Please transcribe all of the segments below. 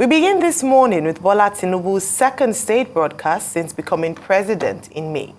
We begin this morning with Bola Tinubu's second state broadcast since becoming president in May.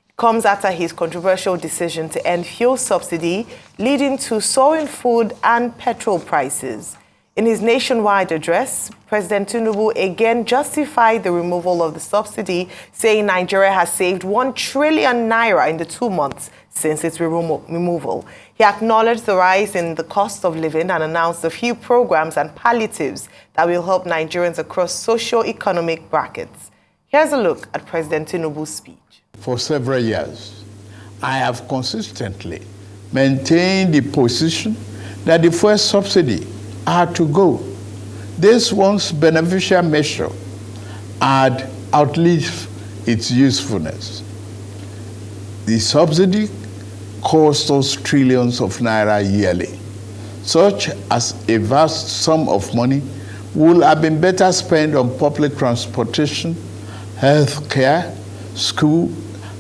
It comes after his controversial decision to end fuel subsidy, leading to soaring food and petrol prices. In his nationwide address, President Tinubu again justified the removal of the subsidy, saying Nigeria has saved 1 trillion naira in the 2 months since its removal. He acknowledged the rise in the cost of living and announced a few programs and palliatives that will help Nigerians across socio-economic brackets. Here's a look at President Tinubu's speech. For several years, I have consistently maintained the position that the fuel subsidy had to go. This once beneficial measure had outlived its usefulness. The subsidy cost us trillions of naira yearly, such as a vast sum of money would have been better spent on public transportation, health care, school,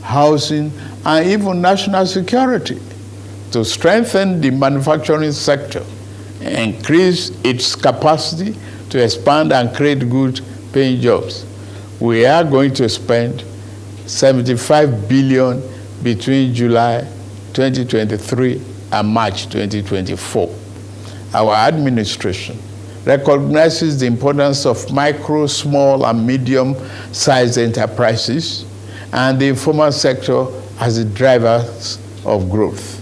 housing, and even national security. To strengthen the manufacturing sector, increase its capacity to expand and create good paying jobs, we are going to spend 75 billion between July 2023 and March 2024. Our administration recognizes the importance of micro, small, and medium-sized enterprises and the informal sector as the drivers of growth.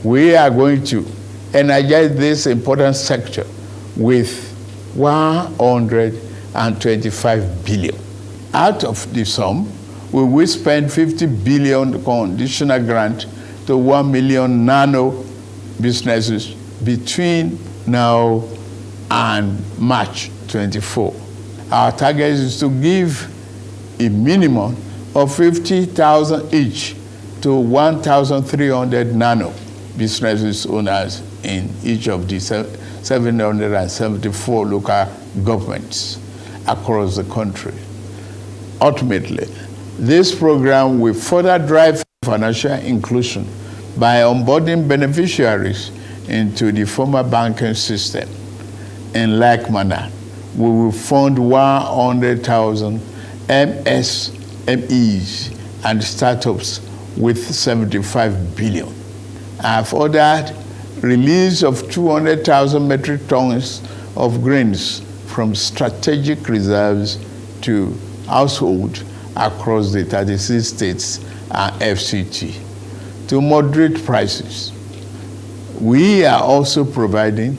We are going to energize this important sector with 125 billion. Out of the sum, we will spend 50 billion conditional grant to 1 million nano businesses between now and March 24. Our target is to give a minimum of 50,000 each to 1,300 nano businesses owners in each of the 774 local governments across the country. Ultimately, this program will further drive financial inclusion by onboarding beneficiaries into the formal banking system. In like manner, we will fund 100,000 MSMEs and startups with 75 billion. I have ordered release of 200,000 metric tons of grains from strategic reserves to households across the 36 states and FCT to moderate prices. We are also providing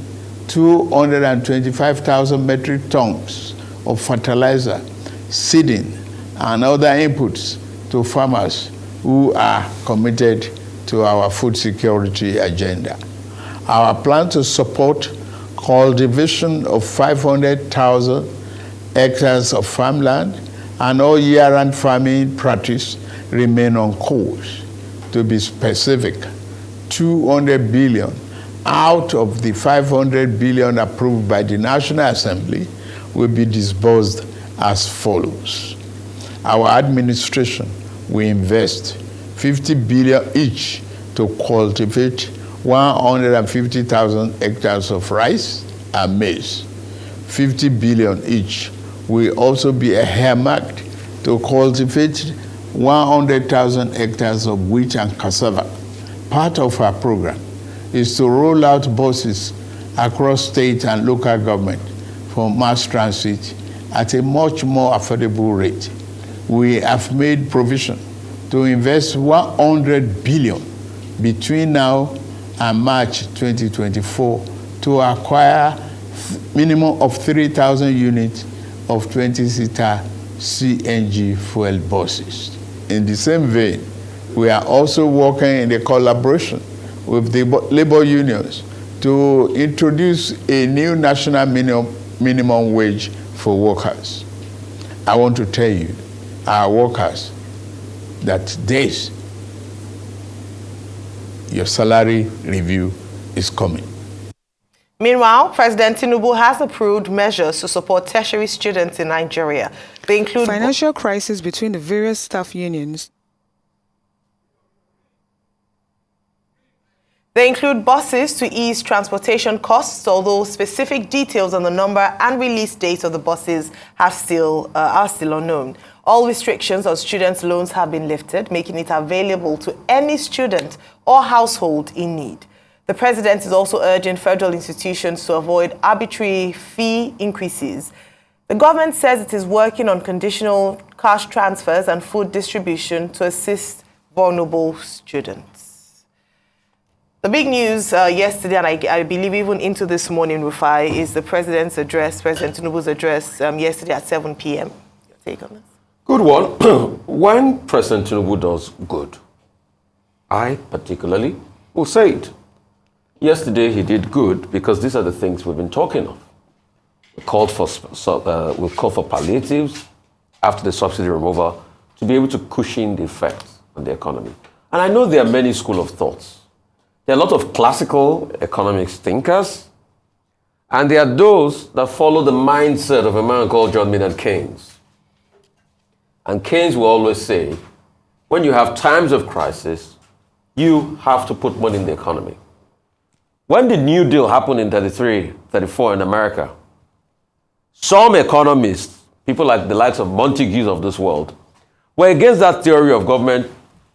225,000 metric tons of fertilizer, seeding, and other inputs to farmers who are committed to our food security agenda. Our plan to support cultivation of 500,000 hectares of farmland and all year-round farming practice remain on course. To be specific, 200 billion out of the 500 billion approved by the National Assembly will be disbursed as follows. Our administration will invest 50 billion each to cultivate 150,000 hectares of rice and maize. 50 billion each will also be earmarked to cultivate 100,000 hectares of wheat and cassava. Part of our program is to roll out buses across state and local government for mass transit at a much more affordable rate. We have made provision to invest 100 billion between now and March 2024 to acquire minimum of 3,000 units of 20-seater CNG fuel buses. In the same vein, we are also working in a collaboration with the labor unions to introduce a new national minimum wage for workers. I want to tell you, our workers, that your salary review is coming. Meanwhile, President Tinubu has approved measures to support tertiary students in Nigeria. They include financial crisis between the various staff unions. They include buses to ease transportation costs, although specific details on the number and release date of the buses are still unknown. All restrictions on students' loans have been lifted, making it available to any student or household in need. The president is also urging federal institutions to avoid arbitrary fee increases. The government says it is working on conditional cash transfers and food distribution to assist vulnerable students. The big news yesterday, and I believe even into this morning, Rufai, is the president's address, President Tinubu's address yesterday at 7 p.m. Your take on this? Good one. When President Tinubu does good, I particularly will say it. Yesterday he did good because these are the things we've been talking of. We called for palliatives after the subsidy removal to be able to cushion the effects on the economy. And I know there are many schools of thoughts. There are a lot of classical economics thinkers, and there are those that follow the mindset of a man called John Maynard Keynes. And Keynes will always say, when you have times of crisis, you have to put money in the economy. When the New Deal happened in 33, 34 in America, some economists, people like the likes of Montague of this world, were against that theory of government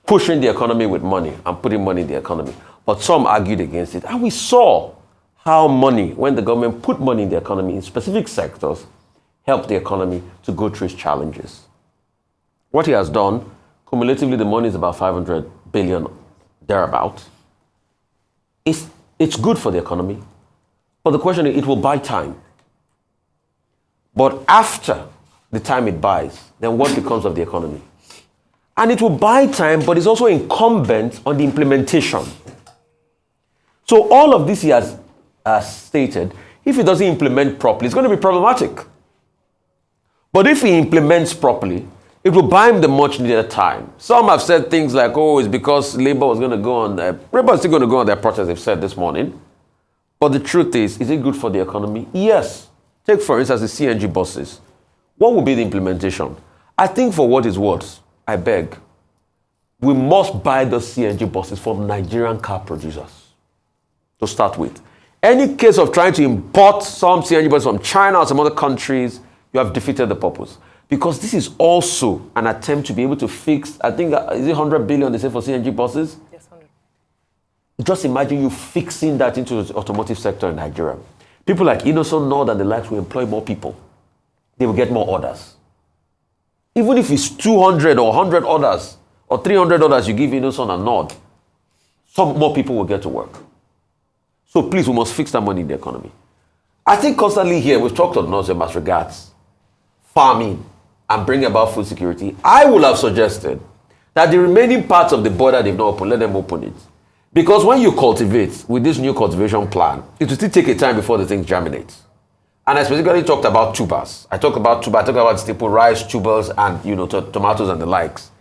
pushing the economy with money and putting money in the economy. But some argued against it. And we saw how money, when the government put money in the economy in specific sectors, helped the economy to go through its challenges. What he has done, cumulatively the money is about 500 billion, thereabout. It's good for the economy. But the question is, it will buy time. But after the time it buys, then what becomes of the economy? And it will buy time, but it's also incumbent on the implementation. So all of this he has stated, if he doesn't implement properly, it's going to be problematic. But if he implements properly, it will buy him the much needed time. Some have said things like, oh, it's because Labour was going to go on, Labour is still going to go on their protest, they've said this morning. But the truth is it good for the economy? Yes. Take, for instance, the CNG buses. What will be the implementation? I think for what it's worth, I beg, we must buy those CNG buses from Nigerian car producers to start with. Any case of trying to import some CNG buses from China or some other countries, you have defeated the purpose. Because this is also an attempt to be able to fix, I think, is it 100 billion they say for CNG buses? Yes, 100. Just imagine you fixing that into the automotive sector in Nigeria. People like Innocent Nord and the likes will employ more people. They will get more orders. Even if it's 200 or 100 orders or 300 orders you give Innocent and Nord, some more people will get to work. So please, we must fix that money in the economy. I think constantly here, we've talked on NOSEM as regards farming and bring about food security. I would have suggested that the remaining parts of the border they've not opened, let them open it. Because when you cultivate with this new cultivation plan, it will still take a time before the thing germinates. And I specifically talked about tubers. I talked about staple rice, tubers, and tomatoes and the likes.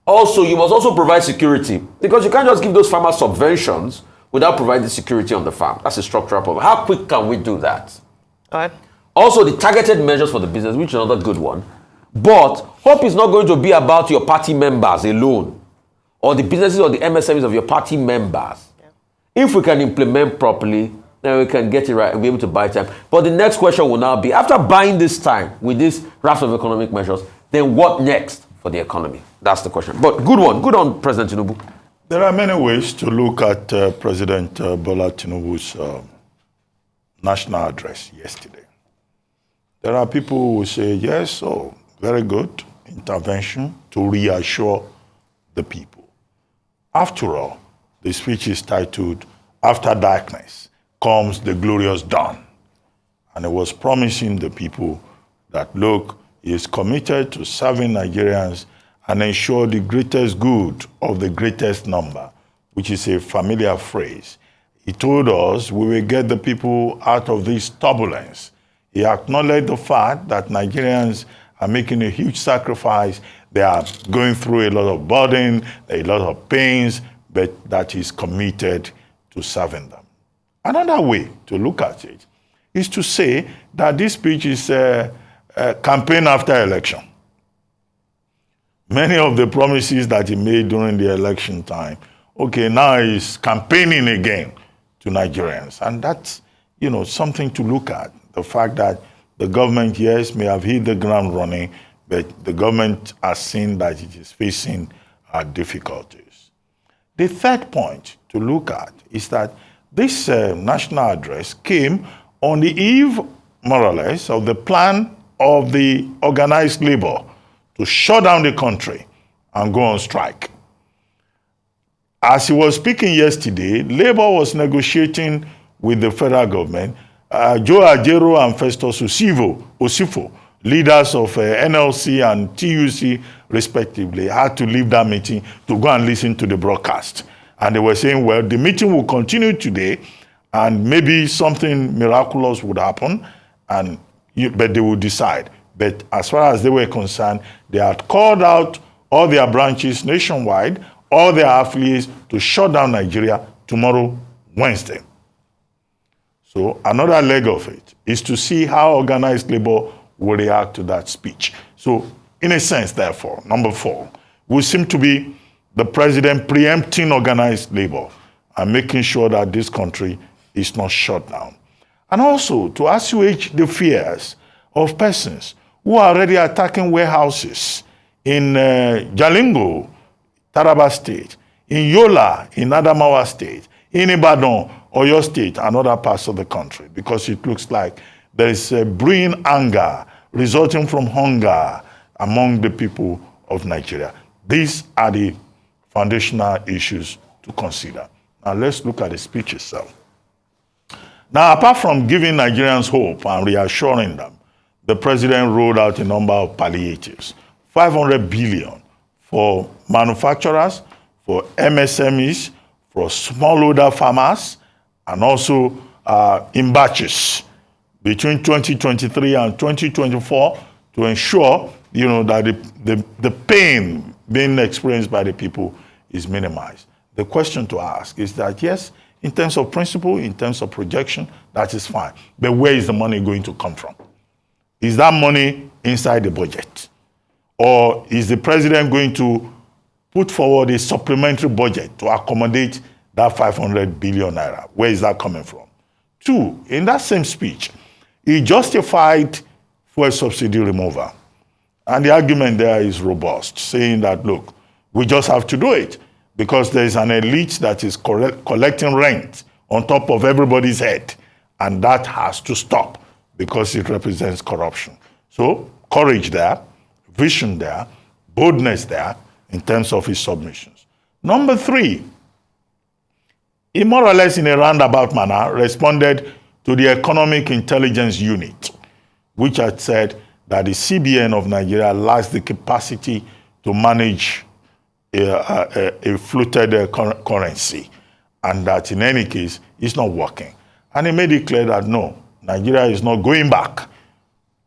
Also, you must also provide security, because you can't just give those farmers subventions without providing security on the farm. That's a structural problem. How quick can we do that? All right. Also, the targeted measures for the business, which is another good one. But hope is not going to be about your party members alone, or the businesses or the MSMEs of your party members. Yeah. If we can implement properly, then we can get it right and be able to buy time. But the next question will now be, after buying this time with this raft of economic measures, then what next for the economy? That's the question. But good one. Good on President Tinubu. There are many ways to look at President Bola Tinubu's national address yesterday. There are people who say, yes, very good intervention to reassure the people. After all, the speech is titled, After Darkness Comes the Glorious Dawn. And it was promising the people that, look, he is committed to serving Nigerians and ensure the greatest good of the greatest number, which is a familiar phrase. He told us we will get the people out of this turbulence. He acknowledged the fact that Nigerians are making a huge sacrifice. They are going through a lot of burden, a lot of pains, but that he's committed to serving them. Another way to look at it is to say that this speech is a campaign after election. Many of the promises that he made during the election time okay, now he's campaigning again to Nigerians. And that's, something to look at. The fact that the government, yes, may have hit the ground running, but the government has seen that it is facing difficulties. The third point to look at is that this national address came on the eve, more or less, of the plan of the organized labor to shut down the country and go on strike. As he was speaking yesterday, Labour was negotiating with the federal government. Joe Ajero and Festus Osifo, leaders of NLC and TUC respectively, had to leave that meeting to go and listen to the broadcast. And they were saying, well, the meeting will continue today and maybe something miraculous would happen, but they will decide. But as far as they were concerned, they had called out all their branches nationwide, all their affiliates, to shut down Nigeria tomorrow, Wednesday. So another leg of it is to see how organized labor will react to that speech. So in a sense, therefore, number 4, will seem to be the president preempting organized labor and making sure that this country is not shut down. And also to assuage the fears of persons who are already attacking warehouses in Jalingo, Taraba State, in Yola, in Adamawa State, in Ibadan, Oyo State, and other parts of the country, because it looks like there is a brewing anger resulting from hunger among the people of Nigeria. These are the foundational issues to consider. Now let's look at the speech itself. Now, apart from giving Nigerians hope and reassuring them, the president rolled out a number of palliatives. 500 billion for manufacturers, for MSMEs, for smallholder farmers, and also in batches between 2023 and 2024 to ensure, that the pain being experienced by the people is minimized. The question to ask is that, yes, in terms of principle, in terms of projection, that is fine. But where is the money going to come from? Is that money inside the budget? Or is the president going to put forward a supplementary budget to accommodate that 500 billion naira? Where is that coming from? 2, in that same speech, he justified fuel subsidy removal. And the argument there is robust, saying that, look, we just have to do it because there is an elite that is collecting rent on top of everybody's head. And that has to stop because it represents corruption. So, courage there, vision there, boldness there in terms of his submissions. Number 3, he more or less in a roundabout manner responded to the Economic Intelligence Unit, which had said that the CBN of Nigeria lacks the capacity to manage a floated currency, and that in any case, it's not working. And he made it clear that no, Nigeria is not going back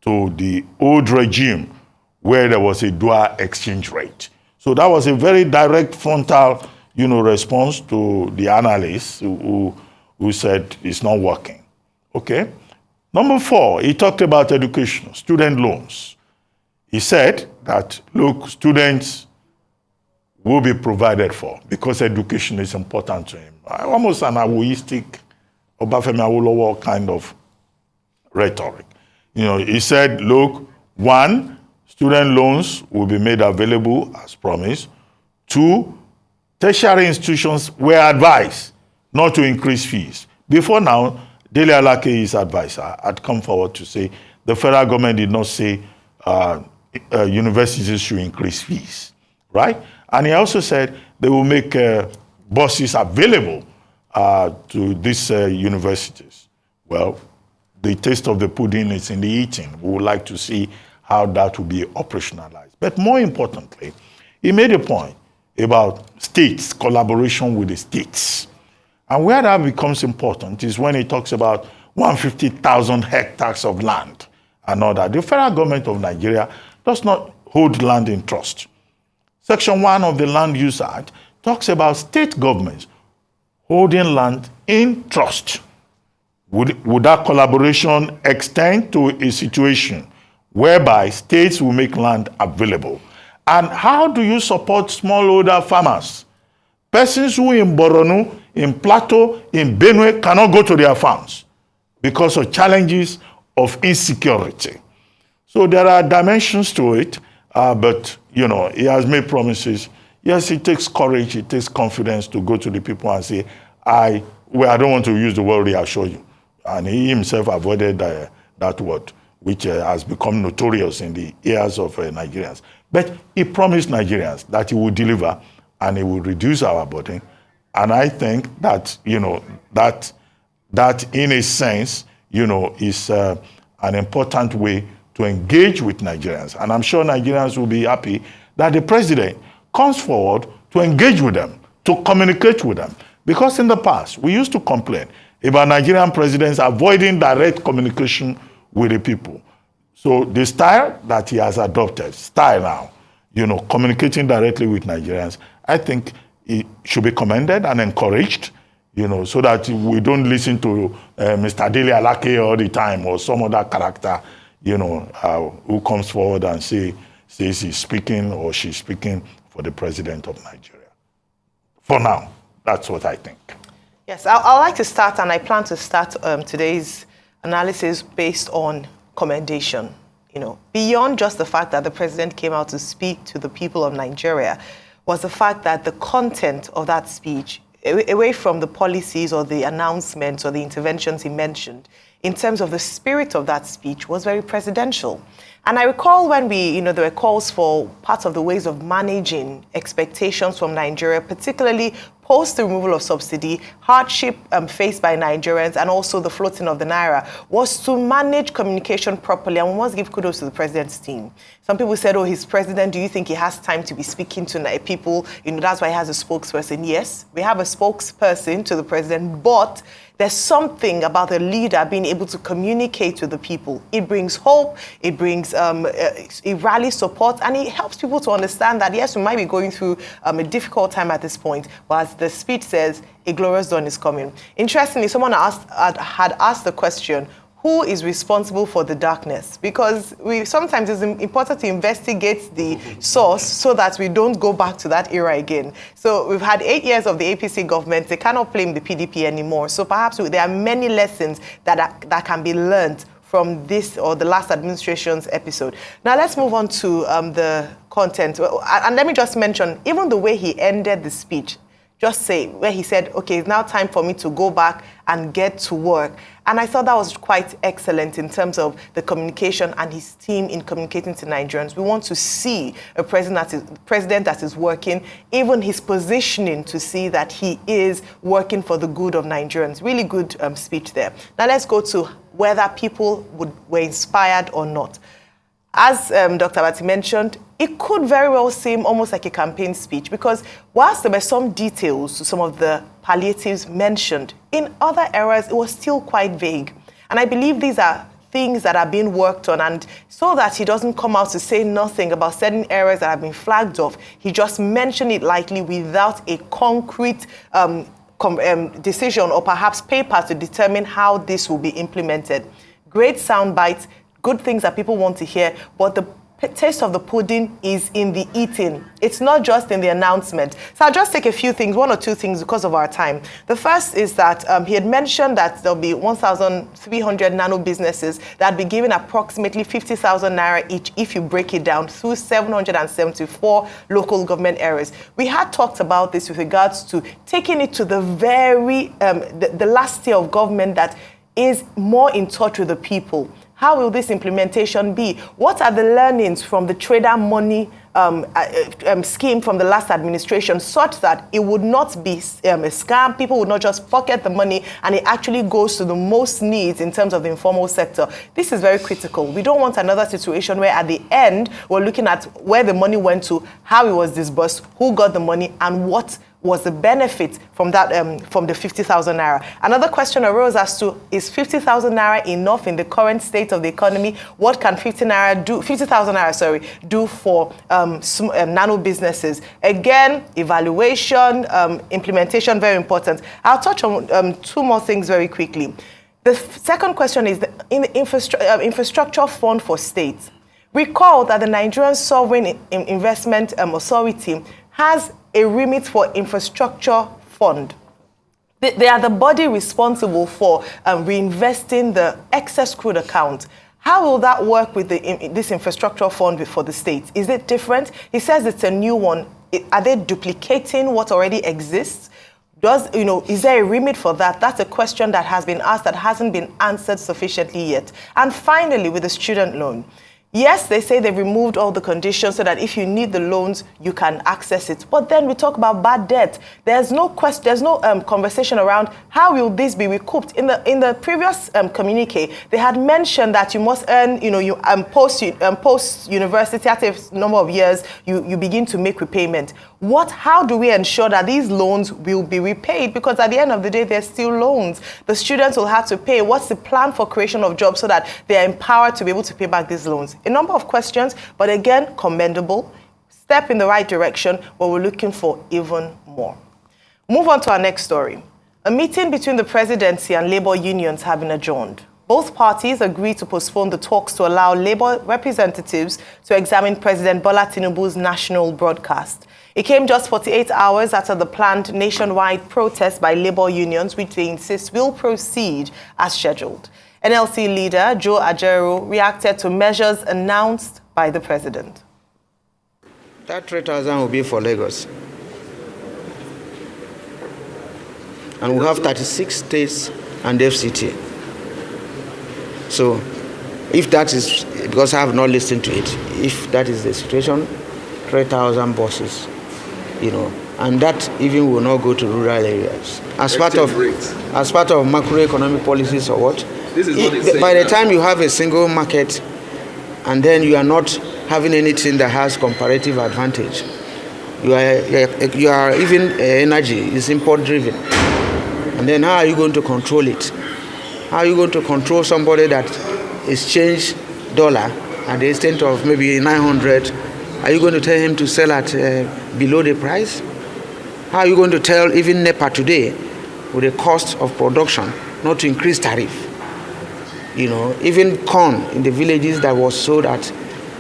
to the old regime where there was a dual exchange rate. So that was a very direct frontal, response to the analysts who said it's not working. Okay. Number 4, he talked about education, student loans. He said that, look, students will be provided for because education is important to him. Almost an Awoistic, Obafemi Awolowo kind of rhetoric. He said, look, 1, student loans will be made available as promised. 2, tertiary institutions were advised not to increase fees. Before now, Dele Alake, his advisor, had come forward to say the federal government did not say universities should increase fees, right? And he also said they will make buses available to these universities. Well, the taste of the pudding is in the eating. We would like to see how that will be operationalized. But more importantly, he made a point about states, collaboration with the states. And where that becomes important is when he talks about 150,000 hectares of land and all that. The federal government of Nigeria does not hold land in trust. Section 1 of the Land Use Act talks about state governments holding land in trust. Would that collaboration extend to a situation whereby states will make land available? And how do you support smallholder farmers? Persons who in Borno, in Plateau, in Benue cannot go to their farms because of challenges of insecurity. So there are dimensions to it, but you know, he has made promises. Yes, it takes courage, it takes confidence to go to the people and say, I don't want to use the word reassure you. And he himself avoided that word, which has become notorious in the ears of Nigerians. But he promised Nigerians that he would deliver and he will reduce our burden. And I think that, you know, that in a sense, you know, is an important way to engage with Nigerians. And I'm sure Nigerians will be happy that the president comes forward to engage with them, to communicate with them. Because in the past, we used to complain about Nigerian presidents avoiding direct communication with the people. So the style that he has adopted, now, you know, communicating directly with Nigerians, I think it should be commended and encouraged, you know, so that we don't listen to Mr. Dele Alake all the time or some other character, you know, who comes forward and says he's speaking or she's speaking for the president of Nigeria. For now, that's what I think. Yes, I'd like to start, and I plan to start today's analysis based on commendation. You know, beyond just the fact that the president came out to speak to the people of Nigeria, was the fact that the content of that speech, away from the policies or the announcements or the interventions he mentioned, in terms of the spirit of that speech, was very presidential. And I recall when there were calls for parts of the ways of managing expectations from Nigeria, particularly post the removal of subsidy, hardship faced by Nigerians, and also the floating of the naira, was to manage communication properly. And we must give kudos to the president's team. Some people said, oh, he's president. Do you think he has time to be speaking to people? You know, that's why he has a spokesperson. Yes, we have a spokesperson to the president, but there's something about a leader being able to communicate with the people. It brings hope, it brings, it rallies support, and it helps people to understand that, yes, we might be going through a difficult time at this point, but as the speech says, a glorious dawn is coming. Interestingly, someone had asked the question, who is responsible for the darkness? Because sometimes it's important to investigate the source so that we don't go back to that era again. So we've had 8 years of the APC government. They cannot blame the PDP anymore. So perhaps there are many lessons that can be learned from this or the last administration's episode. Now let's move on to the content. And let me just mention, even the way he ended the speech, just say, where he said, okay, it's now time for me to go back and get to work. And I thought that was quite excellent in terms of the communication and his team in communicating to Nigerians. We want to see a president that is working, even his positioning to see that he is working for the good of Nigerians. Really good speech there. Now let's go to whether people were inspired or not. As Dr. Abati mentioned, it could very well seem almost like a campaign speech because whilst there were some details to some of the palliatives mentioned, in other areas it was still quite vague. And I believe these are things that are being worked on, and so that he doesn't come out to say nothing about certain areas that have been flagged off, he just mentioned it lightly without a concrete decision or perhaps paper to determine how this will be implemented. Great sound bites, good things that people want to hear, but the taste of the pudding is in the eating. It's not just in the announcement. So I'll just take a few things, one or two things because of our time. The first is that he had mentioned that there'll be 1,300 nano businesses that be given approximately 50,000 naira each if you break it down through 774 local government areas. We had talked about this with regards to taking it to the very, the last tier of government that is more in touch with the people. How will this implementation be? What are the learnings from the trader money scheme from the last administration such that it would not be a scam, people would not just pocket the money and it actually goes to the most needs in terms of the informal sector? This is very critical. We don't want another situation where at the end we're looking at where the money went to, how it was disbursed, who got the money, and what was the benefit from that, from the 50,000 naira. Another question arose as to, is 50,000 naira enough in the current state of the economy? What can 50,000 naira do for nano businesses? Again, evaluation, implementation, very important. I'll touch on two more things very quickly. The second question is in the infrastructure fund for states. Recall that the Nigerian Sovereign Investment Authority has a remit for infrastructure fund. They are the body responsible for reinvesting the excess crude account. How will that work with this infrastructure fund for the state? Is it different? He says it's a new one. Are they duplicating what already exists? Is there a remit for that? That's a question that has been asked that hasn't been answered sufficiently yet. And finally, with the student loan. Yes, they say they've removed all the conditions so that if you need the loans, you can access it. But then we talk about bad debt. There's no question, there's no conversation around how will this be recouped. In the previous communique, they had mentioned that you must earn, post university after a number of years, you begin to make repayment. How do we ensure that these loans will be repaid? Because at the end of the day, they're still loans. The students will have to pay. What's the plan for creation of jobs so that they are empowered to be able to pay back these loans? A number of questions, but again, commendable. Step in the right direction, but we're looking for even more. Move on to our next story. A meeting between the presidency and labor unions have been adjourned. Both parties agreed to postpone the talks to allow labor representatives to examine President Bola Tinubu's national broadcast. It came just 48 hours after the planned nationwide protest by labor unions, which they insist will proceed as scheduled. NLC leader Joe Ajaero reacted to measures announced by the president. That 3,000 will be for Lagos. And we have 36 states and FCT. So if that is, because I have not listened to it, if that is the situation, 3,000 buses, and that even will not go to rural areas. As part of macroeconomic policies or what? This is what by the time you have a single market and then you are not having anything that has comparative advantage, you are even energy is import driven. And then how are you going to control it? How are you going to control somebody that exchange dollar at the extent of maybe 900? Are you going to tell him to sell at below the price? How are you going to tell even NEPA today with the cost of production not to increase tariff? Even corn in the villages that was sold at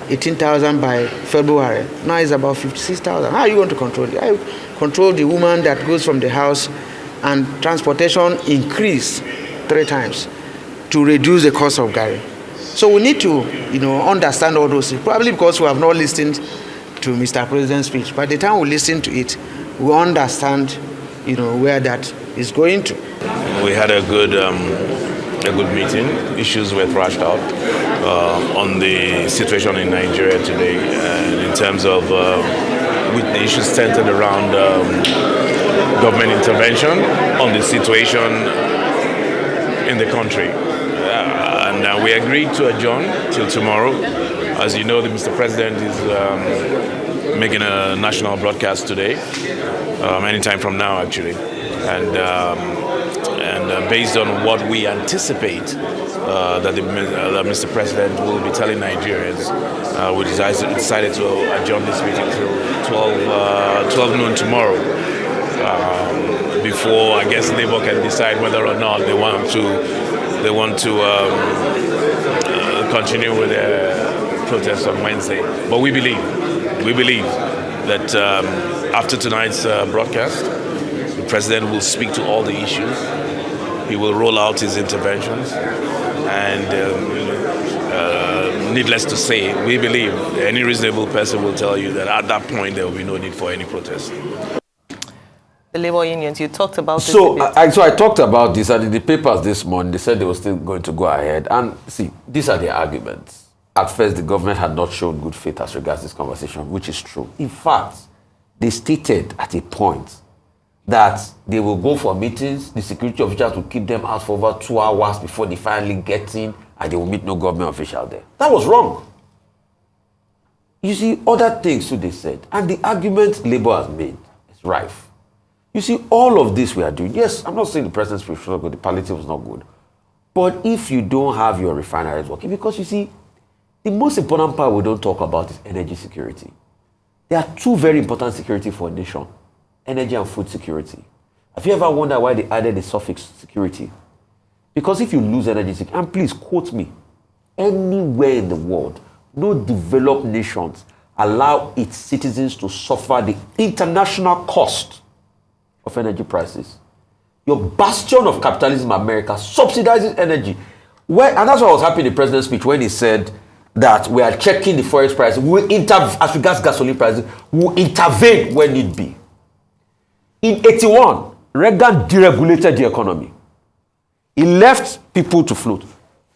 18,000 by February, now is about 56,000. How are you going to control it? How you control the woman that goes from the house and transportation increase 3 times to reduce the cost of Gary? So we need to, understand all those things, probably because we have not listened to Mr. President's speech. By the time we listen to it, we understand, where that is going to. We had a good meeting. Issues were thrashed out on the situation in Nigeria today, in terms of with the issues centered around government intervention on the situation in the country. And we agreed to adjourn till tomorrow. As you know, Mr. President is making a national broadcast today, anytime from now, actually. And based on what we anticipate that Mr. President will be telling Nigerians, we decided to adjourn this meeting till 12 noon tomorrow, before, I guess, Labour can decide whether or not they want to continue with their protest on Wednesday. But we believe that after tonight's broadcast, the President will speak to all the issues. He will roll out his interventions, and needless to say, we believe any reasonable person will tell you that at that point there will be no need for any protest. The labor unions, you talked about this. So I talked about this, and in the papers this morning, they said they were still going to go ahead. And see, these are the arguments. At first, the government had not shown good faith as regards this conversation, which is true. In fact, they stated at a point that they will go for meetings, the security officials will keep them out for over 2 hours before they finally get in, and they will meet no government official there. That was wrong. You see, other things too they said, and the argument Labour has made is rife. You see, all of this we are doing, yes, I'm not saying the president's speech was not good, the palliative was not good, but if you don't have your refineries working, because you see, the most important part we don't talk about is energy security. There are 2 very important security for a nation: energy and food security. Have you ever wondered why they added the suffix security? Because if you lose energy security, and please quote me, anywhere in the world, no developed nations allow its citizens to suffer the international cost of energy prices. Your bastion of capitalism, America, subsidizes energy. And that's what was happening in the president's speech when he said that we are checking the forex prices. As regards gasoline prices, we'll intervene when need be. In 81, Reagan deregulated the economy. He left people to float.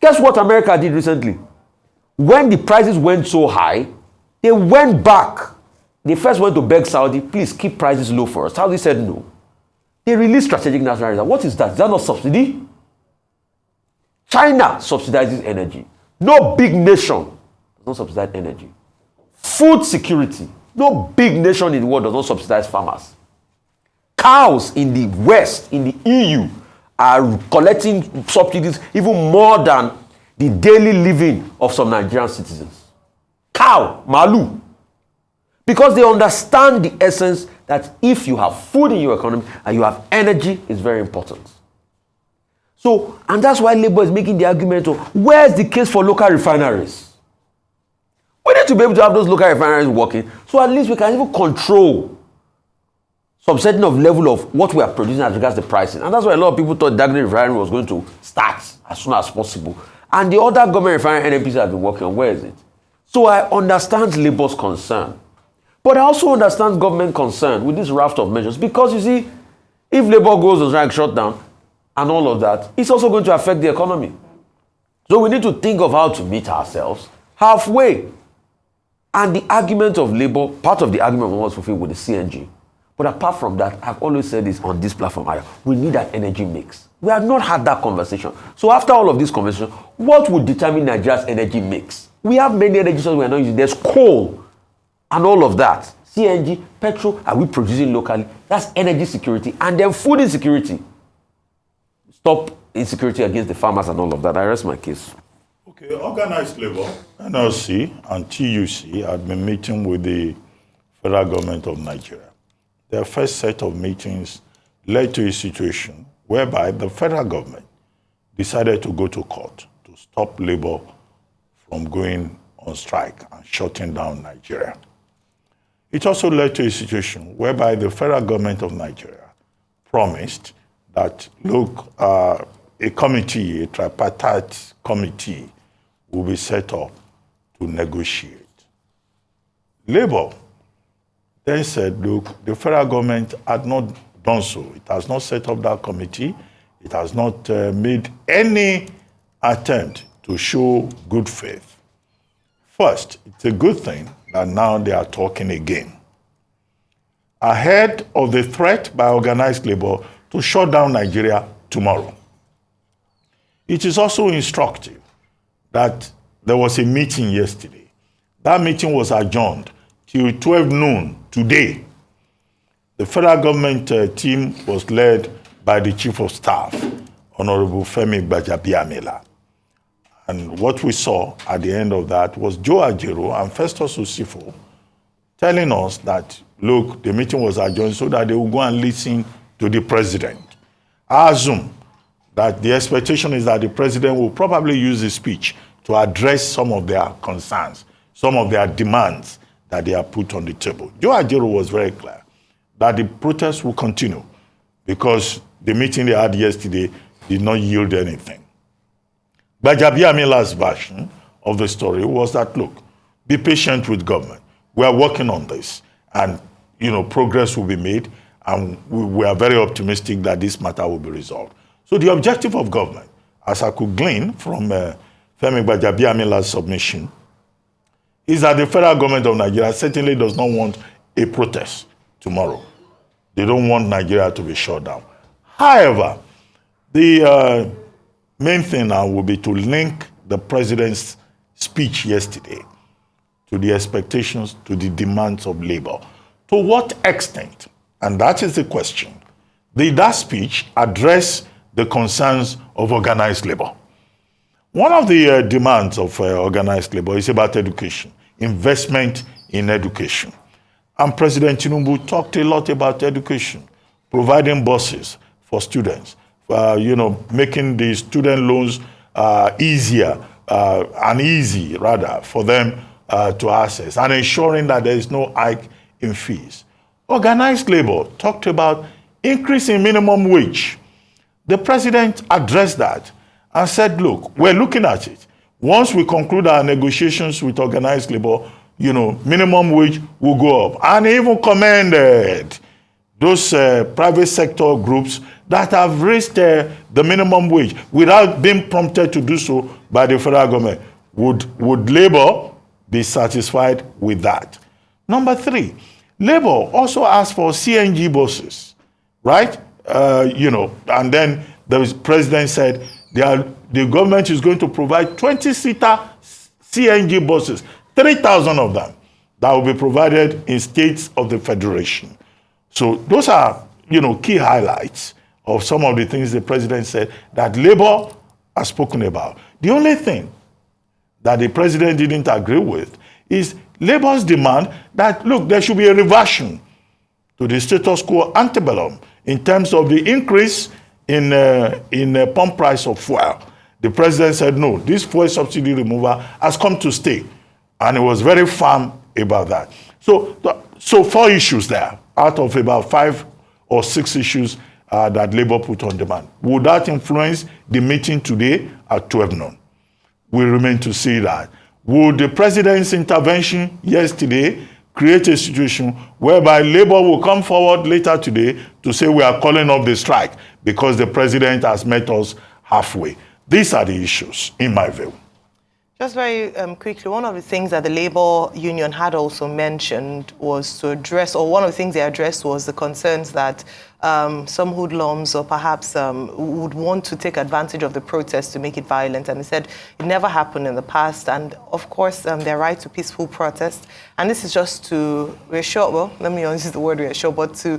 Guess what America did recently? When the prices went so high, they went back. They first went to beg Saudi, please keep prices low for us. Saudi said no. They released strategic national reserve. What is that? Is that not subsidy? China subsidizes energy. No big nation does not subsidize energy. Food security. No big nation in the world does not subsidize farmers. Cows in the West, in the EU, are collecting subsidies even more than the daily living of some Nigerian citizens. Cow, malu. Because they understand the essence that if you have food in your economy and you have energy, it's very important. So, and that's why Labour is making the argument of where's the case for local refineries? We need to be able to have those local refineries working so at least we can even control some certain of level of what we are producing as regards the pricing. And that's why a lot of people thought Dagenham refinery was going to start as soon as possible. And the other government refinery NNPC have been working on, where is it? So I understand Labour's concern. But I also understand government concern with this raft of measures because you see, if Labour goes on strike shutdown and all of that, it's also going to affect the economy. So we need to think of how to meet ourselves halfway. And the argument of Labour, part of the argument was fulfilled with the CNG. But apart from that, I've always said this on this platform, we need an energy mix. We have not had that conversation. So after all of this conversation, what would determine Nigeria's energy mix? We have many energy sources we are not using. There's coal and all of that. CNG, petrol, are we producing locally? That's energy security. And then food insecurity. Stop insecurity against the farmers and all of that. I rest my case. Okay, organized labor, NLC and TUC had been meeting with the federal government of Nigeria. Their first set of meetings led to a situation whereby the federal government decided to go to court to stop labor from going on strike and shutting down Nigeria. It also led to a situation whereby the federal government of Nigeria promised that, look, a committee, a tripartite committee will be set up to negotiate. Labor then said, look, the federal government had not done so. It has not set up that committee. It has not made any attempt to show good faith. First, it's a good thing that now they are talking again. Ahead of the threat by organized labor to shut down Nigeria tomorrow. It is also instructive that there was a meeting yesterday. That meeting was adjourned till 12 noon today. The federal government team was led by the Chief of Staff, Honorable Femi Gbajabiamila. And what we saw at the end of that was Joe Ajero and Festus Osifo telling us that, look, the meeting was adjourned so that they will go and listen to the president. I assume that the expectation is that the president will probably use his speech to address some of their concerns, some of their demands that they have put on the table. Joe Ajero was very clear that the protests will continue because the meeting they had yesterday did not yield anything. Gbajabiamila's version of the story was that, look, be patient with government. We are working on this and, progress will be made and we are very optimistic that this matter will be resolved. So the objective of government, as I could glean from Femi Gbajabiamila's submission, is that the federal government of Nigeria certainly does not want a protest tomorrow. They don't want Nigeria to be shut down. However, the main thing now will be to link the president's speech yesterday to the expectations, to the demands of labor. To what extent, and that is the question, did that speech address the concerns of organized labor? One of the demands of organized labor is about education, investment in education. And President Tinubu talked a lot about education, providing buses for students, making the student loans easier and easy, rather, for them to access and ensuring that there is no hike in fees. Organized labor talked about increasing minimum wage. The president addressed that and said, look, we're looking at it. Once we conclude our negotiations with organized labor, minimum wage will go up. And he even commended those private sector groups that have raised the minimum wage without being prompted to do so by the federal government. Would labor be satisfied with that? Number 3, labor also asked for CNG buses, right? And then the president said the government is going to provide 20-seater CNG buses, 3,000 of them, that will be provided in states of the federation. So those are, key highlights of some of the things the president said that labor has spoken about. The only thing that the president didn't agree with is labor's demand that, look, there should be a reversion to the status quo antebellum in terms of the increase in pump price of fuel. The president said, no, this fuel subsidy removal has come to stay. And he was very firm about that. So 4 issues there out of about 5 or 6 issues that labor put on demand. Would that influence the meeting today at 12 noon? We remain to see that. Would the president's intervention yesterday create a situation whereby labor will come forward later today to say we are calling off the strike because the president has met us halfway? These are the issues, in my view. Just very quickly, one of the things that the labor union had also mentioned was to address, or one of the things they addressed was the concerns that some hoodlums or perhaps would want to take advantage of the protest to make it violent. And they said it never happened in the past. And of course, their right to peaceful protest. And this is just to reassure, well, let me use the word reassure, but to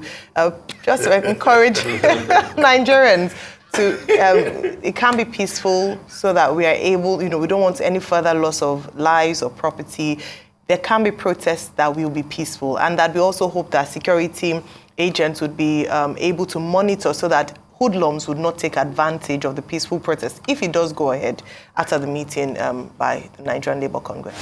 just encourage Nigerians it can be peaceful so that we are able, we don't want any further loss of lives or property. There can be protests that will be peaceful, and that we also hope that security agents would be able to monitor so that hoodlums would not take advantage of the peaceful protest if it does go ahead after the meeting by the Nigerian Labour Congress.